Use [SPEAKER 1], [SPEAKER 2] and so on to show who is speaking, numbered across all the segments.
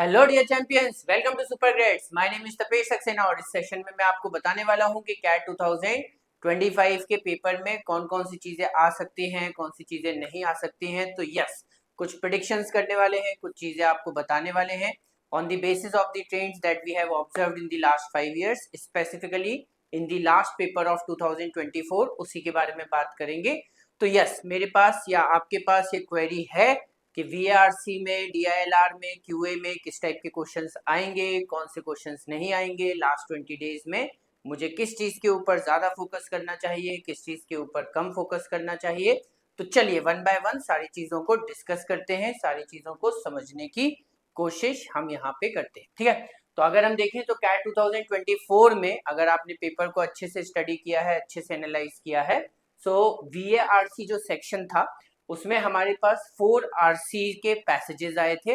[SPEAKER 1] Hello dear champions, welcome to super grades. My name is Tapesh Saxena और इस session में मैं आपको बताने वाला हूं कि कैट 2025 के पेपर में कौन कौन सी चीजें आ सकती हैं, कौन सी चीजें नहीं आ सकती हैं। तो यस, कुछ प्रेडिक्शंस करने वाले हैं, कुछ चीजें आपको बताने वाले हैं on the basis of the trends that we have observed in the last 5 years, specifically in the last paper of 2024। उसी के बारे में बात करेंगे। तो यस, मेरे पास या आपके पास ये क्वेरी है कि VARC में, DILR में, QA में किस टाइप के क्वेश्चंस आएंगे, कौन से क्वेश्चंस नहीं आएंगे। लास्ट 20 डेज में मुझे किस चीज के ऊपर ज्यादा फोकस करना चाहिए, किस चीज के ऊपर कम फोकस करना चाहिए। तो चलिए वन बाय वन सारी चीजों को डिस्कस करते हैं, सारी चीजों को समझने की कोशिश हम यहाँ पे करते हैं। ठीक है, तो अगर हम देखें तो कैट 2024 में अगर आपने पेपर को अच्छे से स्टडी किया है, अच्छे से एनालाइज किया है, सो VARC जो सेक्शन था उसमें हमारे पास 4 RC के पैसेजेस आए थे।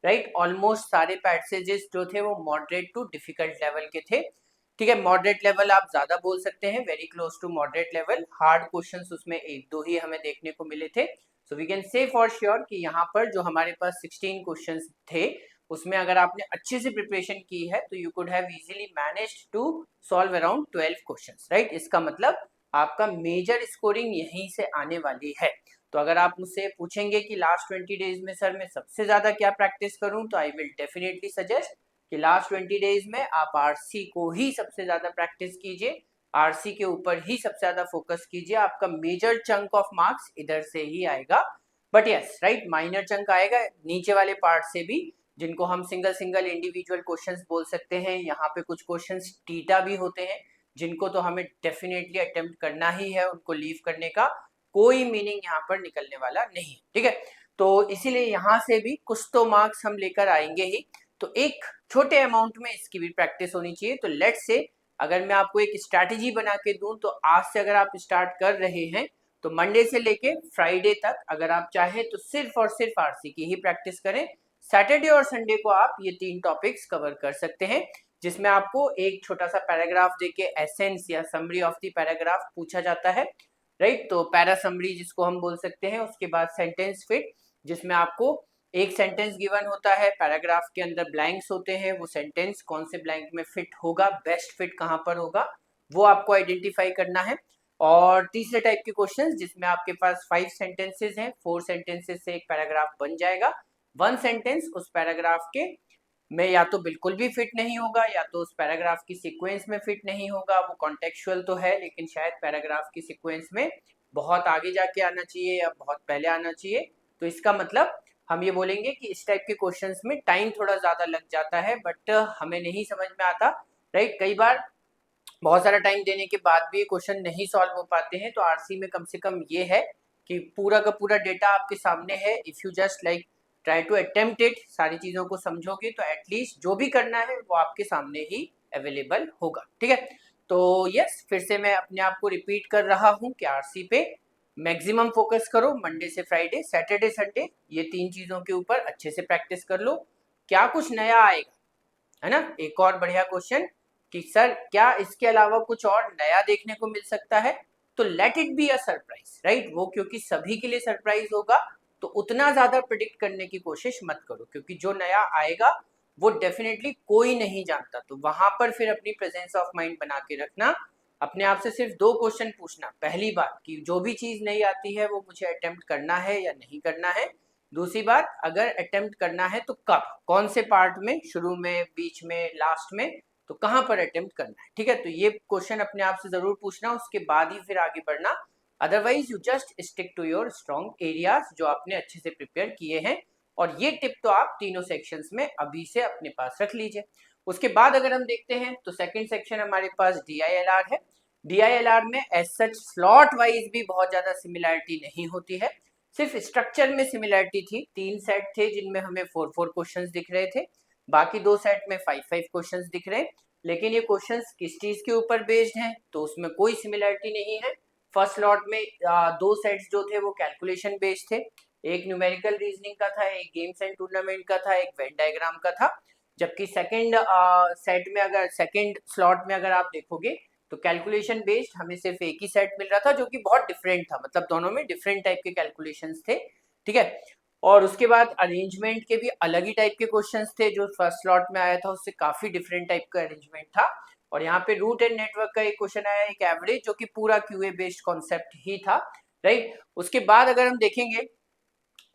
[SPEAKER 1] राइट, ऑलमोस्ट सारे पैसेजेस जो थे वो मॉडरेट टू डिफिकल्ट लेवल के थे। ठीक है, मॉडरेट लेवल आप ज्यादा बोल सकते हैं, very close to moderate level. Hard questions उसमें एक दो ही हमें देखने को मिले थे। So we can say for sure कि यहाँ पर जो हमारे पास 16 क्वेश्चंस थे उसमें अगर आपने अच्छे से प्रिपरेशन की है तो you could have easily managed to solve around 12 questions. Right, इसका मतलब आपका मेजर स्कोरिंग यहीं से आने वाली है। तो अगर आप मुझसे पूछेंगे कि लास्ट 20 डेज में सर मैं सबसे ज्यादा क्या प्रैक्टिस करूं, तो आई विल डेफिनेटली सजेस्ट कि लास्ट 20 डेज में आप आरसी को ही सबसे ज्यादा प्रैक्टिस कीजिए, आरसी के ऊपर ही सबसे ज्यादा फोकस कीजिए। आपका मेजर चंक ऑफ मार्क्स इधर से ही आएगा। But yes right, minor chunk आएगा नीचे वाले पार्ट से भी, जिनको हम सिंगल सिंगल इंडिविजुअल क्वेश्चंस बोल सकते हैं। यहाँ पे कुछ क्वेश्चंस टीटा भी होते हैं जिनको तो हमें डेफिनेटली अटेम्प्ट करना ही है, उनको लीव करने का कोई मीनिंग यहाँ पर निकलने वाला नहीं है। ठीक है, तो इसीलिए यहाँ से भी कुछ तो मार्क्स हम लेकर आएंगे ही। तो एक छोटे अमाउंट में इसकी भी प्रैक्टिस होनी चाहिए। तो लेट्स से अगर मैं आपको एक स्ट्रैटेजी बना के दूं, तो आज से अगर आप स्टार्ट कर रहे हैं तो मंडे से लेके फ्राइडे तक अगर आप चाहें तो सिर्फ और सिर्फ आरसी की ही प्रैक्टिस करें। सैटरडे और संडे को आप ये 3 टॉपिक्स कवर कर सकते हैं, जिसमें आपको एक छोटा सा पैराग्राफ देके एसेंस या समरी ऑफ द पैराग्राफ पूछा जाता है। राइट, तो पैरा समरी जिसको हम बोल सकते हैं, उसके बाद सेंटेंस फिट जिसमें आपको एक सेंटेंस गिवन होता है, पैराग्राफ के अंदर ब्लैंक्स होते हैं, वो सेंटेंस कौन से ब्लैंक में फिट होगा, बेस्ट फिट कहाँ पर होगा वो आपको आइडेंटिफाई करना है। और तीसरे टाइप के क्वेश्चंस जिसमें आपके पास 5 सेंटेंसेस हैं, 4 सेंटेंसेस से एक पैराग्राफ बन जाएगा। 1 सेंटेंस उस पैराग्राफ के में या तो बिल्कुल भी फिट नहीं होगा या तो उस पैराग्राफ की सीक्वेंस में फिट नहीं होगा। वो कॉन्टेक्चुअल तो है लेकिन शायद पैराग्राफ की सीक्वेंस में बहुत आगे जाके आना चाहिए या बहुत पहले आना चाहिए। तो इसका मतलब हम ये बोलेंगे कि इस टाइप के क्वेश्चंस में टाइम थोड़ा ज्यादा लग जाता है, बट हमें नहीं समझ में आता। राइट, कई बार बहुत सारा टाइम देने के बाद भी क्वेश्चन नहीं सॉल्व हो पाते हैं। तो आरसी में कम से कम ये है कि पूरा का पूरा डेटा आपके सामने है। If you just like try to attempt it, सारी चीजों को समझोगे तो एटलीस्ट जो भी करना है वो आपके सामने ही अवेलेबल होगा। ठीक है, तो यस, फिर से मैं अपने आप को रिपीट कर रहा हूँ कि आरसी पे मैक्सिमम फोकस करो। मंडे से फ्राइडे, सैटरडे संडे, ये 3 चीजों के ऊपर अच्छे से प्रैक्टिस कर लो। क्या कुछ नया आएगा, है ना। एक और बढ़िया क्वेश्चन कि सर क्या इसके अलावा कुछ और नया देखने को मिल सकता है, तो let it be a surprise. Right, वो क्योंकि सभी के लिए सरप्राइज होगा तो उतना ज्यादा प्रिडिक्ट करने की कोशिश मत करो, क्योंकि जो नया आएगा वो डेफिनेटली कोई नहीं जानता। तो वहां पर फिर अपनी प्रेजेंस ऑफ माइंड बना के रखना, अपने आप से सिर्फ 2 क्वेश्चन पूछना। पहली बात कि जो भी चीज नहीं आती है वो मुझे अटेम्प्ट करना है या नहीं करना है। दूसरी बात, अगर अटेम्प्ट करना है तो कब, कौन से पार्ट में, शुरू में, बीच में, लास्ट में, तो कहां पर अटेम्प्ट करना है। ठीक है, तो ये क्वेश्चन अपने आप से जरूर पूछना, उसके बाद ही फिर आगे बढ़ना। Otherwise you just stick to your strong areas जो आपने अच्छे से प्रिपेयर किए हैं। और ये टिप तो आप तीनों सेक्शंस में अभी से अपने पास रख लीजिए। उसके बाद अगर हम देखते हैं तो सेकंड सेक्शन हमारे पास DILR है। DILR में एज सच स्लॉट वाइज भी बहुत ज्यादा सिमिलैरिटी नहीं होती है, सिर्फ स्ट्रक्चर में सिमिलैरिटी थी। 3 सेट थे जिनमें हमें 4 क्वेश्चंस दिख रहे थे, बाकी 2 सेट में 5 क्वेश्चंस दिख रहे हैं। लेकिन ये क्वेश्चंस किस चीज के ऊपर बेस्ड हैं, तो उसमें कोई सिमिलैरिटी नहीं है। फर्स्ट लॉट में 2 सेट्स जो थे वो कैलकुलेशन बेस्ड थे, एक न्यूमेरिकल रीजनिंग का था, एक गेम्स एंड टूर्नामेंट का था, एक वेन डायग्राम का था। जबकि सेकंड सेट में, अगर सेकंड स्लॉट में अगर आप देखोगे तो कैलकुलेशन बेस्ड हमें सिर्फ एक ही सेट मिल रहा था, जो कि बहुत डिफरेंट था, मतलब दोनों में डिफरेंट टाइप के कैलकुलेशंस थे। ठीक है, और उसके बाद अरेंजमेंट के भी अलग ही टाइप के क्वेश्चंस थे, जो फर्स्ट स्लॉट में आया था उससे काफी डिफरेंट टाइप का अरेंजमेंट था। और यहाँ पे रूट एंड नेटवर्क का एक क्वेश्चन आया, एक एवरेज, जो कि पूरा क्यूए बेस्ड कॉन्सेप्ट ही था, राइट। उसके बाद अगर हम देखेंगे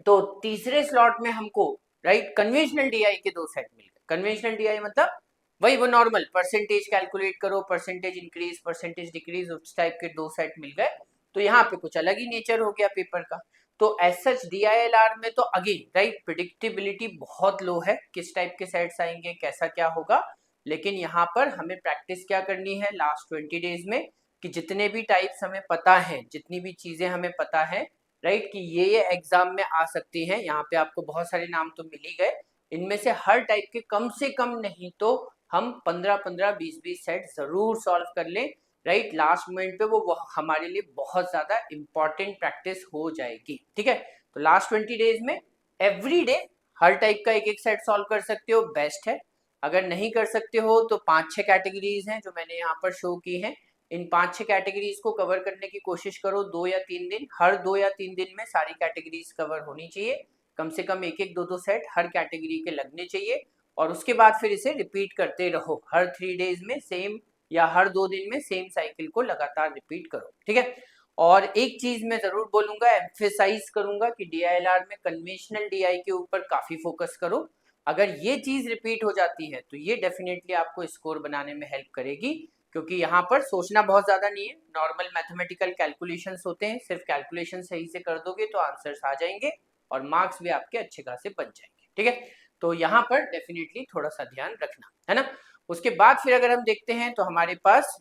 [SPEAKER 1] तो तीसरे स्लॉट में हमको, राइट, कन्वेंशनल डीआई के 2 सेट मिल गए। कन्वेंशनल डीआई मतलब वही वो नॉर्मल परसेंटेज कैलकुलेट करो, परसेंटेज इंक्रीज, परसेंटेज डिक्रीज, उस टाइप के 2 सेट मिल गए। तो यहाँ पे कुछ अलग ही नेचर हो गया पेपर का। तो एज सच डीआईएलआर में तो अगेन, राइट, प्रिडिक्टेबिलिटी बहुत लो है, किस टाइप के सेट्स आएंगे, कैसा क्या होगा। लेकिन यहाँ पर हमें प्रैक्टिस क्या करनी है लास्ट 20 डेज में, कि जितने भी टाइप्स हमें पता है, जितनी भी चीजें हमें पता है, राइट, कि ये एग्जाम में आ सकती हैं। यहाँ पे आपको बहुत सारे नाम तो मिल ही गए, इनमें से हर टाइप के कम से कम नहीं तो हम 15-15, 20-20 सेट जरूर सॉल्व कर लें, राइट। लास्ट मोमेंट पे वो हमारे लिए बहुत ज्यादा इंपॉर्टेंट प्रैक्टिस हो जाएगी, ठीक है। तो लास्ट 20 डेज में एवरी डे हर टाइप का एक एक सेट सॉल्व कर सकते हो, बेस्ट है। अगर नहीं कर सकते हो तो 5-6 कैटेगरीज हैं जो मैंने यहाँ पर शो की हैं, इन 5-6 कैटेगरीज को कवर करने की कोशिश करो 2 या 3 दिन, हर 2 या 3 दिन में सारी कैटेगरीज कवर होनी चाहिए, कम से कम एक एक 2-2 सेट हर कैटेगरी के लगने चाहिए। और उसके बाद फिर इसे रिपीट करते रहो, हर 3 डेज में सेम, या हर 2 दिन में सेम साइकिल को लगातार रिपीट करो, ठीक है। और एक चीज मैं जरूर बोलूंगा, एम्फेसाइज करूंगा कि डीआईएलआर में कन्वेंशनल डीआई के ऊपर काफी फोकस करो। अगर ये चीज रिपीट हो जाती है तो ये डेफिनेटली आपको स्कोर बनाने में हेल्प करेगी, क्योंकि यहाँ पर सोचना बहुत ज्यादा नहीं है, नॉर्मल मैथमेटिकल कैलकुलेशंस होते हैं, सिर्फ कैलकुलेशन सही से कर दोगे तो आंसर्स आ जाएंगे और मार्क्स भी आपके अच्छे खासे बन जाएंगे, ठीक है। तो यहाँ पर डेफिनेटली थोड़ा सा ध्यान रखना है ना। उसके बाद फिर अगर हम देखते हैं तो हमारे पास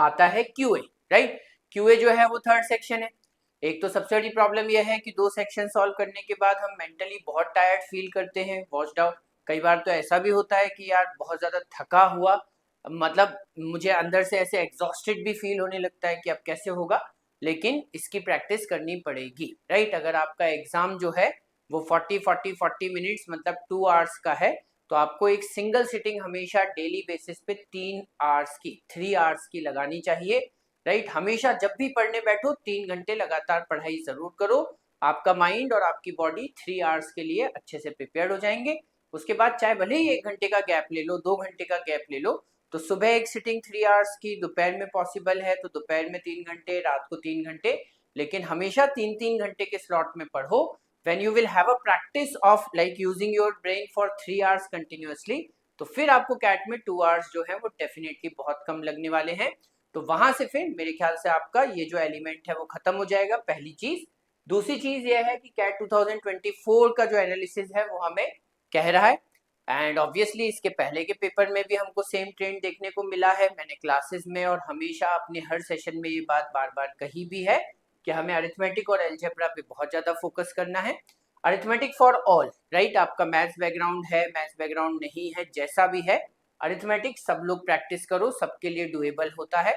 [SPEAKER 1] आता है क्यूए, राइट। क्यूए जो है वो थर्ड सेक्शन है। एक तो सबसे बड़ी प्रॉब्लम यह है कि 2 सेक्शन सॉल्व करने के बाद हम मेंटली बहुत टायर्ड फील करते हैं, वॉच्ड आउट। कई बार तो ऐसा भी होता है कि यार बहुत ज्यादा थका हुआ, मतलब मुझे अंदर से ऐसे एग्जॉस्टेड भी फील होने लगता है कि अब कैसे होगा। लेकिन इसकी प्रैक्टिस करनी पड़ेगी, राइट। अगर आपका एग्जाम जो है वो 40 मिनट्स मतलब 2 आवर्स का है, तो आपको एक सिंगल सिटिंग हमेशा डेली बेसिस पे 3 आवर्स की लगानी चाहिए, राइट। हमेशा जब भी पढ़ने बैठो 3 घंटे लगातार पढ़ाई जरूर करो, आपका माइंड और आपकी बॉडी 3 आवर्स के लिए अच्छे से प्रिपेयर्ड हो जाएंगे। उसके बाद चाहे भले ही 1 घंटे का गैप ले लो, 2 घंटे का गैप ले लो, तो सुबह एक सिटिंग 3 आवर्स की, दोपहर में पॉसिबल है तो दोपहर में 3 घंटे, रात को 3 घंटे, लेकिन हमेशा 3-3 घंटे के स्लॉट में पढ़ो। when you will have a practice of like using your brain for 3 hours continuously, तो फिर आपको कैट में 2 आवर्स जो है वो डेफिनेटली बहुत कम लगने वाले हैं। तो वहां से फिर मेरे ख्याल से आपका ये जो एलिमेंट है वो खत्म हो जाएगा, पहली चीज। दूसरी चीज ये है कि कैट 2024 का जो एनालिसिस है वो हमें कह रहा है, एंड ऑब्वियसली इसके पहले के पेपर में भी हमको सेम ट्रेंड देखने को मिला है। मैंने क्लासेस में और हमेशा अपने हर सेशन में ये बात बार बार कही भी है कि हमें अरिथमेटिक और एल्जेब्रा पे बहुत ज्यादा फोकस करना है। Arithmetic for all, right. आपका मैथ्स बैकग्राउंड है, मैथ्स बैकग्राउंड नहीं है, जैसा भी है, अरिथमेटिक सब लोग प्रैक्टिस करो, सबके लिए डुएबल होता है।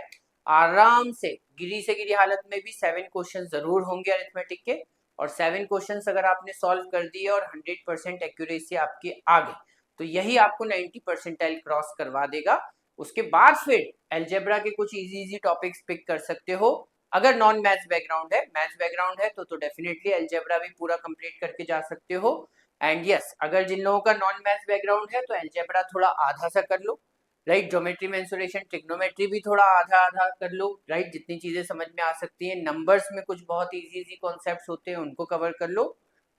[SPEAKER 1] आराम से गिरी से गिरी हालत में भी 7 क्वेश्चन जरूर होंगे अरिथमेटिक के, और 7 क्वेश्चन अगर आपने सॉल्व कर दिए और 100% एक्यूरेसी आपकी आ गई, तो यही आपको 90 परसेंटाइल क्रॉस करवा देगा। उसके बाद फिर एल्जेब्रा के कुछ इजी टॉपिक्स पिक कर सकते हो। अगर नॉन मैथ्स बैकग्राउंड है, मैथ्स बैकग्राउंड है तो डेफिनेटली एल्जेब्रा भी पूरा कंप्लीट करके जा सकते हो। एंड यस, अगर जिन लोगों का नॉन मैथ्स बैकग्राउंड है तो एल्जेब्रा थोड़ा आधा सा कर लो, राइट। ज्योमेट्री मेंसुरेशन ट्रिग्नोमेट्री भी थोड़ा आधा आधा कर लो, राइट। जितनी चीजें समझ में आ सकती हैं, नंबर्स में कुछ बहुत इजी कॉन्सेप्ट्स होते हैं उनको कवर कर लो,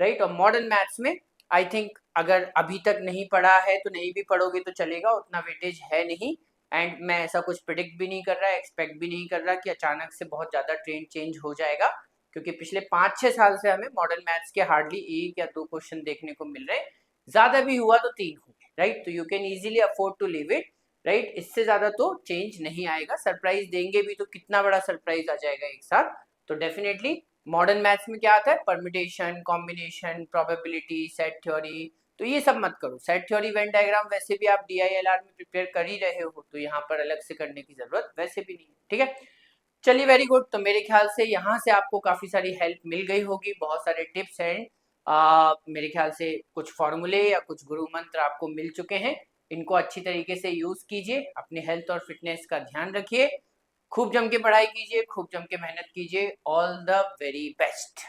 [SPEAKER 1] राइट। और मॉडर्न मैथ्स में आई थिंक अगर अभी तक नहीं पढ़ा है तो नहीं भी पढ़ोगे तो चलेगा, उतना वेटेज है नहीं। एंड मैं ऐसा कुछ प्रिडिक्ट भी नहीं कर रहा, एक्सपेक्ट भी नहीं कर रहा कि अचानक से बहुत ज्यादा ट्रेंड चेंज हो जाएगा, क्योंकि पिछले 5-6 साल से हमें मॉडर्न मैथ्स के हार्डली 1 या 2 क्वेश्चन देखने को मिल रहे हैं, ज्यादा भी हुआ तो 3 होंगे, राइट। तो you can easily afford to leave it, right. इससे ज्यादा तो चेंज नहीं आएगा, सरप्राइज देंगे भी तो कितना बड़ा सरप्राइज आ जाएगा एक साथ। तो डेफिनेटली मॉडर्न मैथ्स में क्या आता है, permutation, combination, probability, set theory, तो ये सब मत करो। सेट थ्योरी, वेन डायग्राम वैसे भी आप डीआईएलआर में प्रिपेयर कर ही रहे हो, तो यहाँ पर अलग से करने की जरूरत वैसे भी नहीं है, ठीक है। चलिए, वेरी गुड। तो मेरे ख्याल से यहाँ से आपको काफी सारी हेल्प मिल गई होगी, बहुत सारे टिप्स एंड मेरे ख्याल से कुछ फॉर्मूले या कुछ गुरु मंत्र आपको मिल चुके हैं। इनको अच्छी तरीके से यूज कीजिए, अपने हेल्थ और फिटनेस का ध्यान रखिए, खूब जम के पढ़ाई कीजिए, खूब जम के मेहनत कीजिए। All the very best.